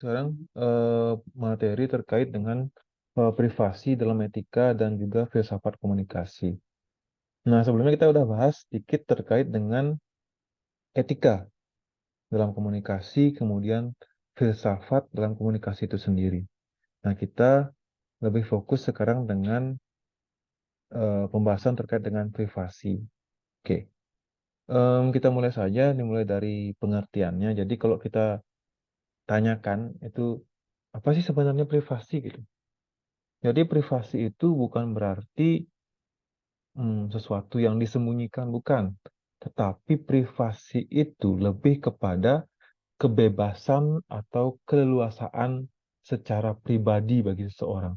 sekarang materi terkait dengan privasi dalam etika dan juga filsafat komunikasi. Nah, sebelumnya kita udah bahas sedikit terkait dengan etika dalam komunikasi, kemudian filsafat dalam komunikasi itu sendiri. Nah, kita lebih fokus sekarang dengan pembahasan terkait dengan privasi. Oke, kita mulai saja, dimulai dari pengertiannya. Jadi kalau kita tanyakan itu apa sih sebenarnya privasi gitu? Jadi privasi itu bukan berarti sesuatu yang disembunyikan, bukan. Tetapi privasi itu lebih kepada kebebasan atau keleluasaan secara pribadi bagi seseorang.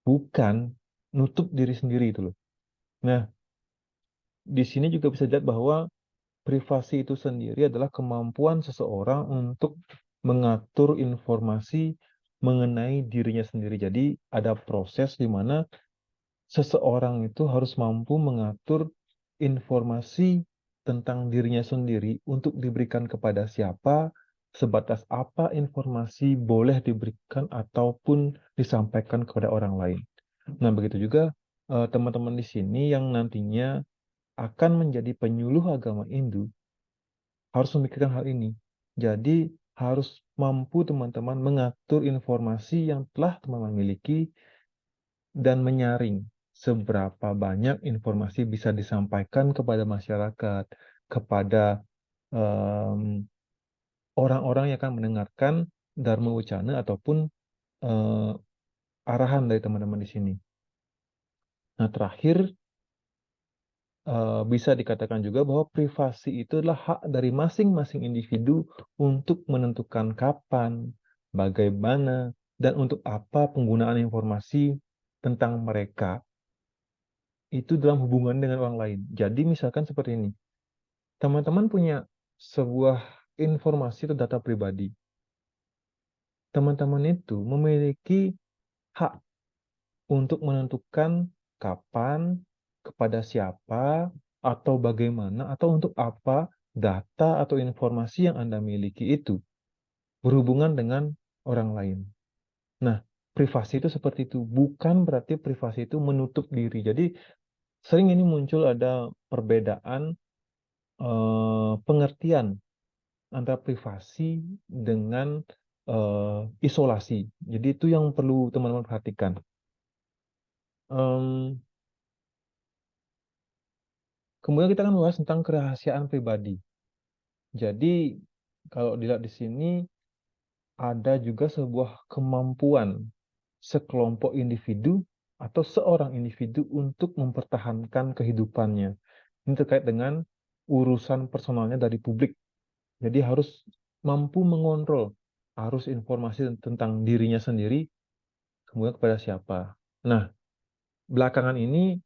Bukan nutup diri sendiri itu loh. Nah, di sini juga bisa dilihat bahwa privasi itu sendiri adalah kemampuan seseorang untuk mengatur informasi mengenai dirinya sendiri. Jadi ada proses di mana seseorang itu harus mampu mengatur informasi tentang dirinya sendiri untuk diberikan kepada siapa, sebatas apa informasi boleh diberikan ataupun disampaikan kepada orang lain. Nah, begitu juga teman-teman di sini yang nantinya akan menjadi penyuluh agama Hindu harus memikirkan hal ini. Jadi, harus mampu teman-teman mengatur informasi yang telah teman-teman miliki dan menyaring seberapa banyak informasi bisa disampaikan kepada masyarakat, kepada em, orang-orang yang akan mendengarkan Dharma Wacana ataupun eh, arahan dari teman-teman di sini. Nah, terakhir bisa dikatakan juga bahwa privasi itu adalah hak dari masing-masing individu untuk menentukan kapan, bagaimana, dan untuk apa penggunaan informasi tentang mereka itu dalam hubungan dengan orang lain. Jadi misalkan seperti ini, teman-teman punya sebuah informasi atau data pribadi. Teman-teman itu memiliki hak untuk menentukan kapan, kepada siapa, atau bagaimana, atau untuk apa data atau informasi yang Anda miliki itu berhubungan dengan orang lain. Nah, privasi itu seperti itu. Bukan berarti privasi itu menutup diri. Jadi, sering ini muncul ada perbedaan pengertian antara privasi dengan isolasi. Jadi, itu yang perlu teman-teman perhatikan. Em, Kemudian kita akan membahas tentang kerahasiaan pribadi. Jadi, kalau dilihat di sini, ada juga sebuah kemampuan sekelompok individu atau seorang individu untuk mempertahankan kehidupannya. Ini terkait dengan urusan personalnya dari publik. Jadi harus mampu mengontrol arus informasi tentang dirinya sendiri, kemudian kepada siapa. Nah, belakangan ini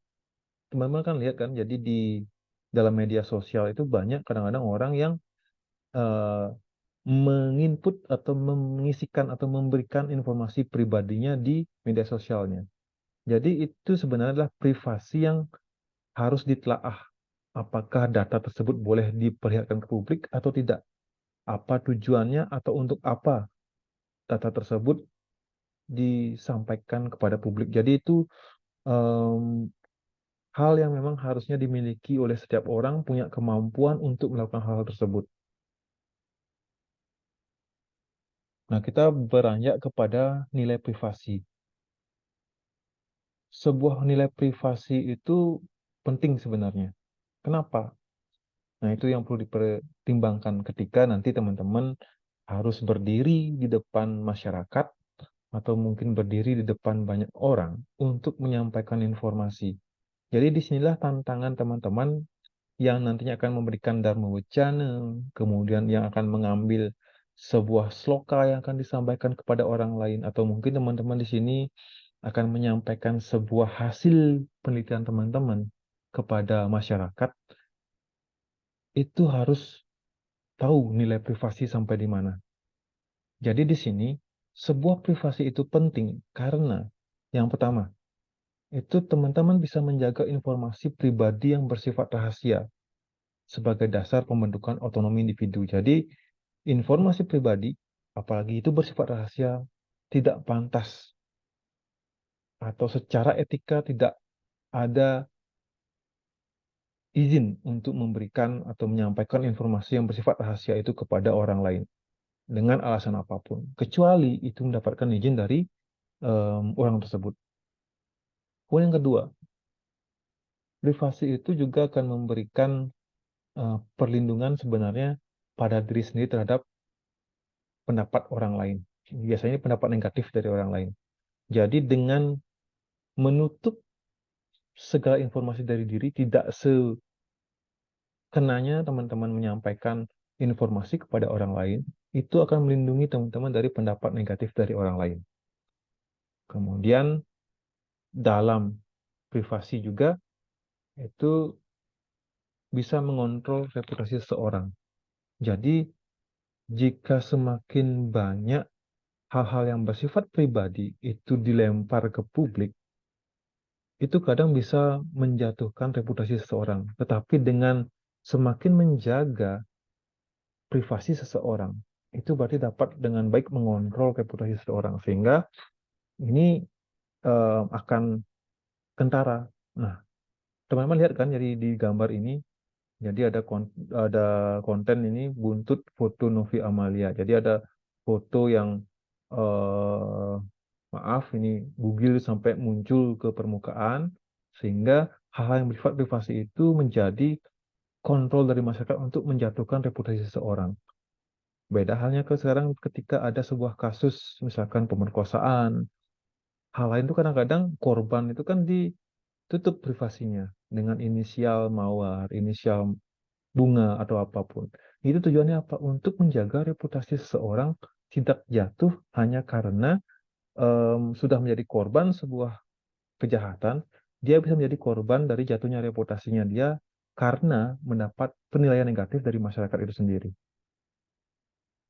teman-teman kan lihat kan, jadi di dalam media sosial itu banyak kadang-kadang orang yang eh, menginput atau mengisikan atau memberikan informasi pribadinya di media sosialnya. Jadi itu sebenarnya adalah privasi yang harus ditelaah. Apakah data tersebut boleh diperlihatkan ke publik atau tidak? Apa tujuannya atau untuk apa data tersebut disampaikan kepada publik? Jadi itu em, hal yang memang harusnya dimiliki oleh setiap orang punya kemampuan untuk melakukan hal tersebut. Nah, kita beranjak kepada nilai privasi. Sebuah nilai privasi itu penting sebenarnya. Kenapa? Nah, itu yang perlu dipertimbangkan ketika nanti teman-teman harus berdiri di depan masyarakat atau mungkin berdiri di depan banyak orang untuk menyampaikan informasi. Jadi disinilah tantangan teman-teman yang nantinya akan memberikan Dharma Wacana, kemudian yang akan mengambil sebuah sloka yang akan disampaikan kepada orang lain, atau mungkin teman-teman di sini akan menyampaikan sebuah hasil penelitian teman-teman kepada masyarakat, itu harus tahu nilai privasi sampai di mana. Jadi di sini, sebuah privasi itu penting karena yang pertama, itu teman-teman bisa menjaga informasi pribadi yang bersifat rahasia sebagai dasar pembentukan otonomi individu. Jadi, informasi pribadi, apalagi itu bersifat rahasia, tidak pantas atau secara etika tidak ada izin untuk memberikan atau menyampaikan informasi yang bersifat rahasia itu kepada orang lain dengan alasan apapun, kecuali itu mendapatkan izin dari orang tersebut. Kemudian yang kedua, privasi itu juga akan memberikan perlindungan sebenarnya pada diri sendiri terhadap pendapat orang lain. Biasanya pendapat negatif dari orang lain. Jadi dengan menutup segala informasi dari diri, tidak sekenanya teman-teman menyampaikan informasi kepada orang lain, itu akan melindungi teman-teman dari pendapat negatif dari orang lain. Kemudian dalam privasi juga itu bisa mengontrol reputasi seseorang. Jadi jika semakin banyak hal-hal yang bersifat pribadi itu dilempar ke publik, itu kadang bisa menjatuhkan reputasi seseorang. Tetapi dengan semakin menjaga privasi seseorang, itu berarti dapat dengan baik mengontrol reputasi seseorang. Sehingga ini akan kentara. Nah, teman-teman lihat kan jadi di gambar ini, jadi ada konten ini buntut foto Novi Amalia. Jadi ada foto yang eh, maaf ini bugil sampai muncul ke permukaan sehingga hal-hal yang bersifat privasi itu menjadi kontrol dari masyarakat untuk menjatuhkan reputasi seseorang. Beda halnya ke sekarang ketika ada sebuah kasus misalkan pemerkosaan, hal lain itu kadang-kadang korban itu kan ditutup privasinya dengan inisial mawar, inisial bunga atau apapun. Itu tujuannya apa? Untuk menjaga reputasi seseorang tidak jatuh hanya karena sudah menjadi korban sebuah kejahatan, dia bisa menjadi korban dari jatuhnya reputasinya dia karena mendapat penilaian negatif dari masyarakat itu sendiri.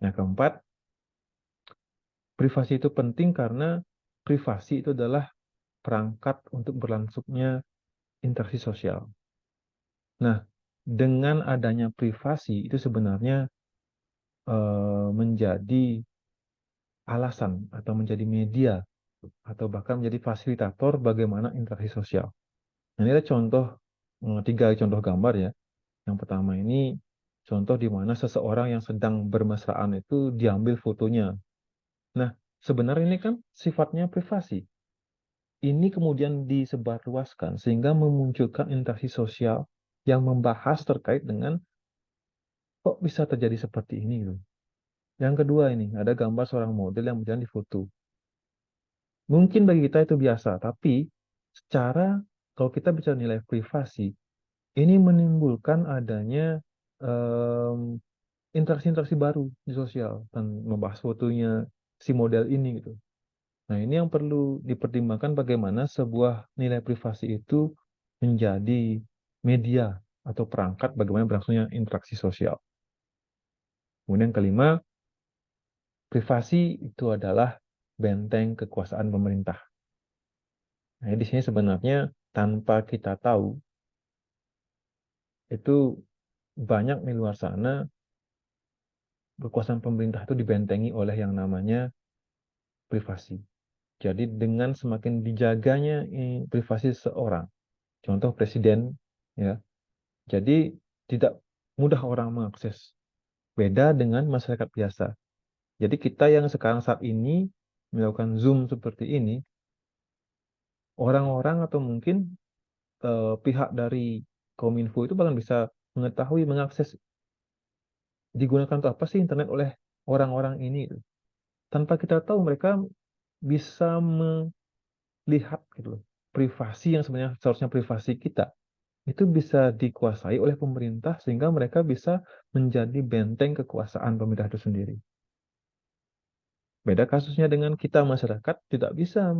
Yang keempat, privasi itu penting karena privasi itu adalah perangkat untuk berlangsungnya interaksi sosial. Nah, dengan adanya privasi itu sebenarnya menjadi alasan atau menjadi media atau bahkan menjadi fasilitator bagaimana interaksi sosial. Nah, ini ada contoh, tiga contoh gambar ya. Yang pertama ini contoh di mana seseorang yang sedang bermesraan itu diambil fotonya. Nah, sebenarnya ini kan sifatnya privasi. Ini kemudian disebarluaskan sehingga memunculkan interaksi sosial yang membahas terkait dengan kok bisa terjadi seperti ini gitu. Yang kedua ini ada gambar seorang model yang berjalan di foto. Mungkin bagi kita itu biasa, tapi secara kalau kita bicara nilai privasi, ini menimbulkan adanya em, interaksi-interaksi baru di sosial dan membahas fotonya si model ini gitu. Nah, ini yang perlu dipertimbangkan bagaimana sebuah nilai privasi itu menjadi media atau perangkat bagaimana berlangsungnya interaksi sosial. Kemudian yang kelima, privasi itu adalah benteng kekuasaan pemerintah. Nah, di sini sebenarnya tanpa kita tahu, itu banyak di luar sana kekuasaan pemerintah itu dibentengi oleh yang namanya privasi. Jadi dengan semakin dijaganya privasi seseorang, contoh presiden, ya, jadi tidak mudah orang mengakses. Beda dengan masyarakat biasa. Jadi kita yang sekarang saat ini melakukan Zoom seperti ini, orang-orang atau mungkin pihak dari Kominfo itu bahkan bisa mengetahui, mengakses digunakan untuk apa sih internet oleh orang-orang ini. Tanpa kita tahu mereka bisa melihat gitu loh, privasi yang sebenarnya seharusnya privasi kita itu bisa dikuasai oleh pemerintah sehingga mereka bisa menjadi benteng kekuasaan pemerintah itu sendiri. Beda kasusnya dengan kita masyarakat tidak bisa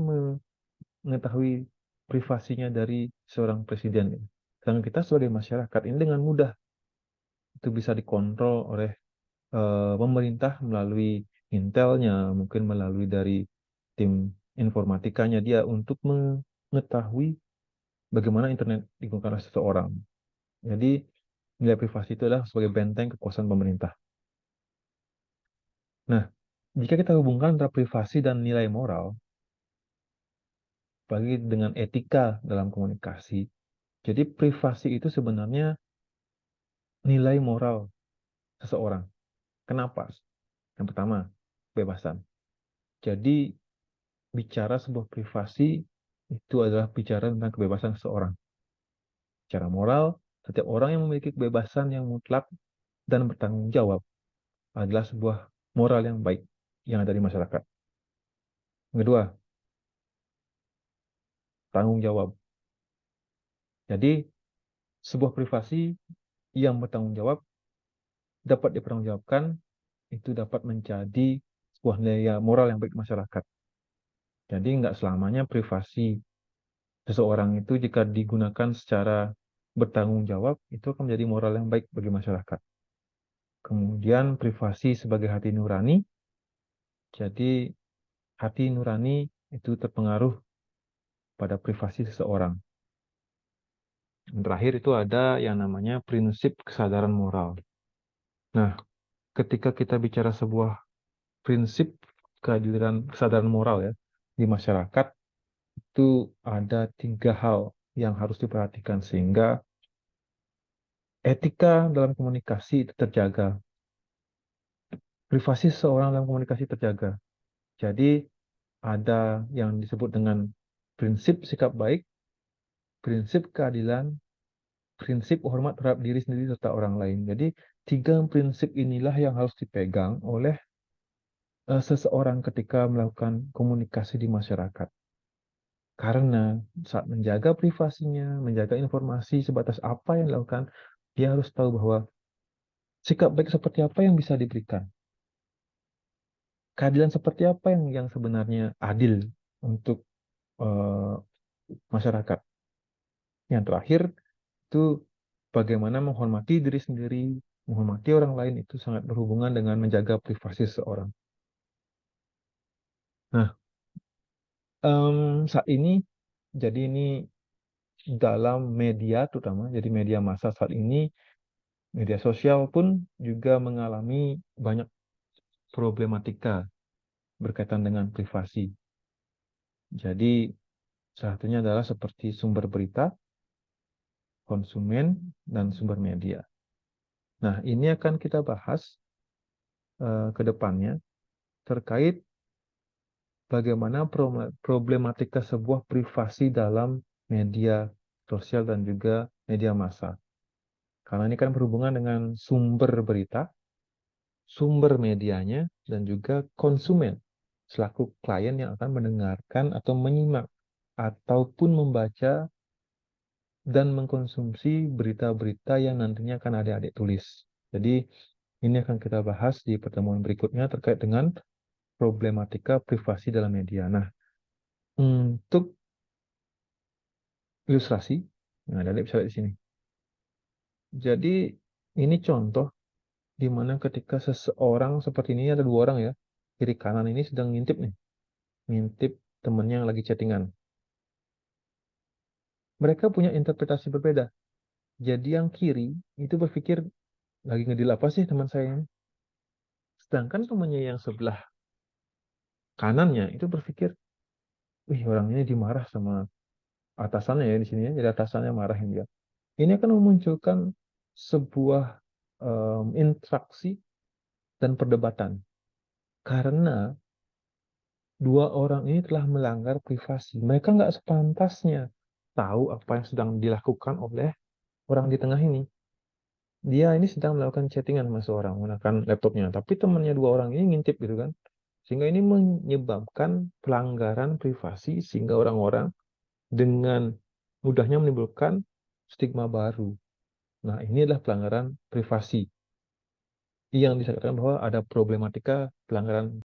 mengetahui privasinya dari seorang presiden. Sedangkan kita sebagai masyarakat ini dengan mudah itu bisa dikontrol oleh pemerintah melalui intelnya, mungkin melalui dari tim informatikanya dia untuk mengetahui bagaimana internet digunakan oleh seseorang. Jadi nilai privasi itu adalah sebagai benteng kekuasaan pemerintah. Nah, jika kita hubungkan antara privasi dan nilai moral, bagi dengan etika dalam komunikasi, jadi privasi itu sebenarnya nilai moral seseorang. Kenapa? Yang pertama, kebebasan. Jadi bicara sebuah privasi itu adalah bicara tentang kebebasan seseorang. Secara moral, setiap orang yang memiliki kebebasan yang mutlak dan bertanggung jawab adalah sebuah moral yang baik yang ada di masyarakat. Yang kedua, tanggung jawab. Jadi, sebuah privasi yang bertanggung jawab dapat dipertanggungjawabkan itu dapat menjadi sebuah nilai moral yang baik di masyarakat. Jadi, nggak selamanya privasi seseorang itu jika digunakan secara bertanggung jawab itu akan menjadi moral yang baik bagi masyarakat. Kemudian privasi sebagai hati nurani. Jadi, hati nurani itu terpengaruh pada privasi seseorang. Yang terakhir itu ada yang namanya prinsip kesadaran moral. Nah, ketika kita bicara sebuah prinsip keadilan kesadaran moral ya di masyarakat, itu ada 3 hal yang harus diperhatikan sehingga etika dalam komunikasi itu terjaga. Privasi seseorang dalam komunikasi terjaga. Jadi ada yang disebut dengan prinsip sikap baik, prinsip keadilan, prinsip hormat terhadap diri sendiri serta orang lain. Jadi 3 prinsip inilah yang harus dipegang oleh seseorang ketika melakukan komunikasi di masyarakat. Karena saat menjaga privasinya, menjaga informasi sebatas apa yang dilakukan, dia harus tahu bahwa sikap baik seperti apa yang bisa diberikan. Keadilan seperti apa yang sebenarnya adil untuk uh, masyarakat. Yang terakhir itu bagaimana menghormati diri sendiri, menghormati orang lain itu sangat berhubungan dengan menjaga privasi seseorang. Nah, saat ini, jadi ini dalam media terutama, jadi media massa saat ini, media sosial pun juga mengalami banyak problematika berkaitan dengan privasi. Jadi, salah satunya adalah seperti sumber berita, konsumen, dan sumber media. Nah, ini akan kita bahas ke depannya terkait bagaimana problematika sebuah privasi dalam media sosial dan juga media massa. Karena ini kan berhubungan dengan sumber berita, sumber medianya, dan juga konsumen selaku klien yang akan mendengarkan atau menyimak ataupun membaca dan mengkonsumsi berita-berita yang nantinya akan adik-adik tulis. Jadi ini akan kita bahas di pertemuan berikutnya terkait dengan problematika privasi dalam media. Nah, untuk ilustrasi, nah adik bisa lihat di sini. Jadi ini contoh di mana ketika seseorang seperti ini ada 2 orang ya, kiri kanan ini sedang ngintip nih, ngintip temennya yang lagi chattingan. Mereka punya interpretasi berbeda. Jadi yang kiri itu berpikir lagi ngedil apa sih teman saya ini. Sedangkan temannya yang sebelah kanannya itu berpikir, wih orang ini dimarah sama atasannya ya di sini ya, jadi atasannya marahin dia. Ini akan memunculkan sebuah interaksi dan perdebatan karena 2 orang ini telah melanggar privasi. Mereka nggak sepantasnya tahu apa yang sedang dilakukan oleh orang di tengah ini. Dia ini sedang melakukan chattingan sama seorang menggunakan laptopnya, tapi temannya 2 orang ini ngintip gitu kan. Sehingga ini menyebabkan pelanggaran privasi sehingga orang-orang dengan mudahnya menimbulkan stigma baru. Nah, ini adalah pelanggaran privasi yang disatakan bahwa ada problematika pelanggaran